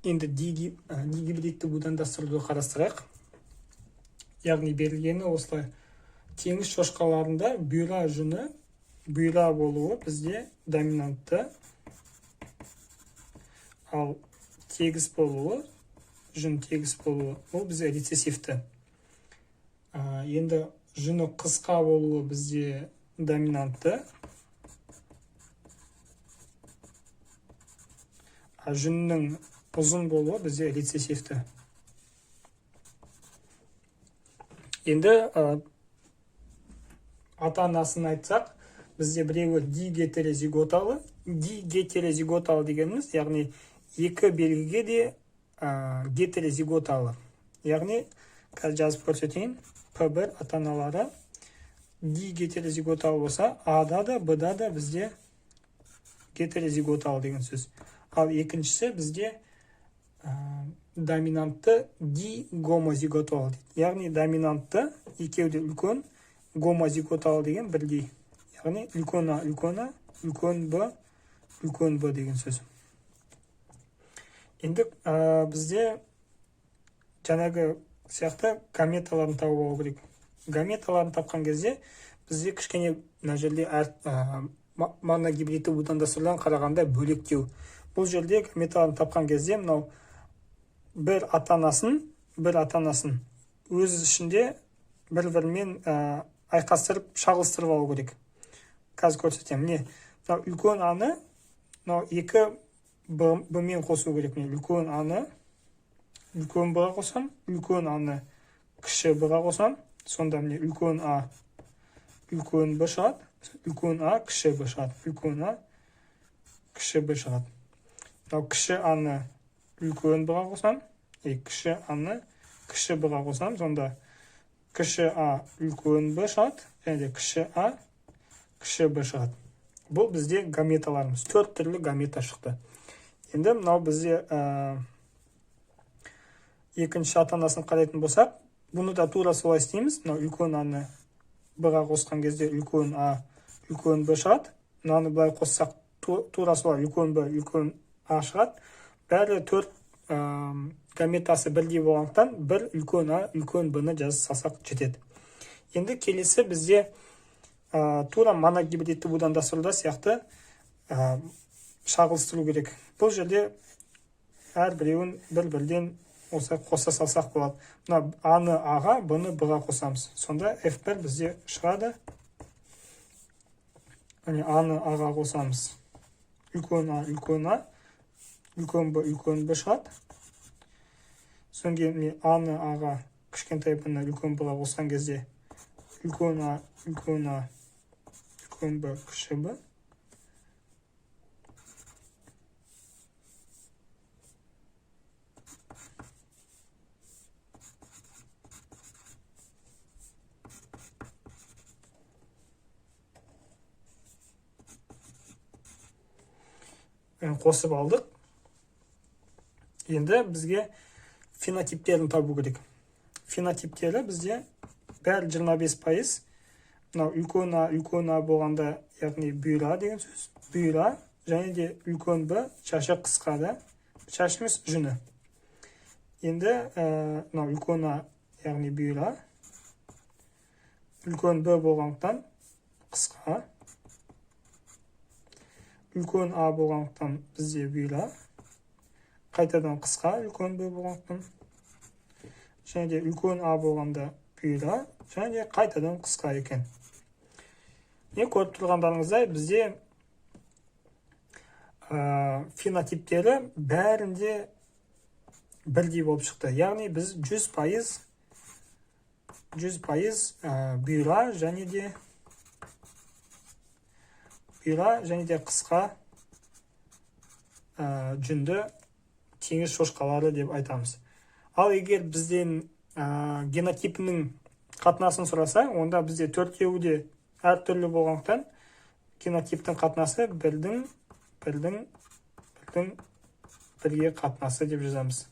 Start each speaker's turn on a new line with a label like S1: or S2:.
S1: Енді дигибридті будандастыруды қарастырайық. Яғни берілгені осылай. Теңіз шошқаларында бұйра жүні бұйра болуы бізде доминантты, ал тегіс болуы, жүн тегіс болуы, ол бізде рецессивті. Енді жүні қысқа болуы бізде доминантты, жүннің ұзын болуы бізде рецессивті. Енді ата-анасын айтсақ, бізде біреуі дигетерозиготалы. Дигетерозиготалы дегеніміз, яғни екі белгіге де гетерозиготалы. Яғни, қазір жазып көрсетейін, П1 ата-аналары дигетерозиготалы болса, А-да да, Б-да да бізде гетерозиготалы деген сөз. Ал екіншісі бізде доминантты дигомозиготалы дейді. Яғни доминантты екеуде үлкен, гомозиготалы деген бірдей. Яғни үлкен А, үлкен А, үлкен Б деген сөз. Енді бізде жаңағы сияқты гаметаларын тауып алу керек. Гаметаларын тапқан кезде бізде кішкене мына жерде моногибридті будандастырудан қарағанда бөлектеу. Бұл жерде гаметаларын тапқан кезде мынау бір ата-анасын өз ішінде бір-бірімен айқастырып, шағылыстырып алу керек. Қазір көрсетемін. Міне, үлкен аны екі Б-мен қосу керек. Үлкен аны үлкен Б-ға қосам, үлкен аны кіші Б-ға қосам, сонда міне үлкен А үлкен Б шығады, үлкен А кіші Б шығады, үлкен А кіші Б шығады. Кіші аны үлкен Б-ға қосам, кіші аны кіші Б-ға қосам, сонда кіші А үлкен Б шығады, және кіші А кіші Б шығады. Бұл бізде гаметаларымыз. 4 түрлі гамета шықты. Енді мынау бізде екінші ата-анасын қарайтын болсақ, бұны да тура солай істейміз. Мынау үлкен аны Б-ға қосқан кезде үлкен А үлкен Б шығады. Мынаны былай қоссақ, тура солай үлкен Б үлкен А шығады. Бәрі 4 гаметасы бірдей болғандықтан бір үлкен А үлкен Б-ны жазып салсақ жетеді. Енді келесі бізде тура моногибридті будандастыруда сияқты шағылыстыру керек. Бұл жерде әр біреуін бір-бірден осылай қоса салсақ болады. Мына А-ны А-ға, Б-ны Б-ға қосамыз. Сонда F1 бізде шығады. А-ны А-ға қосамыз. Үлкен А, үлкен А, үлкен Б шығады. Содан кейін А-ны А-ға, кішкентай Б-ны үлкен Б-ға қосқан кезде үлкен А, үлкен А, үлкен Б, кіші Б. Қосып алдық. Енді бізге фенотиптерін табу керек. Фенотиптері бізде бәрі 25%. Мынау үлкен А болғанда, яғни бұйра деген сөз. Бұйра, және де үлкен Б, шашы қысқа да. Шашы емес, жүні. Енді мынау үлкен А, яғни бұйра. Үлкен Б болғандықтан қысқа. Үлкен А болғандықтан бізде бұйра. Қайтадан қысқа, үлкен Б болғандықтан. Және де үлкен А болғанда бұйра, және де қайтадан қысқа екен. Не көріп тұрғандарыңыздай, бізде фенотиптері бәрінде бірдей болып шықты. Яғни біз 100% бұйра және де қысқа жүнді теңіз шошқалары деп айтамыз. Ал егер бізден генотипінің қатынасын сұраса, онда бізде 4-еуі де әртүрлі болғандықтан генотиптің қатынасы бірге қатынасы деп жазамыз.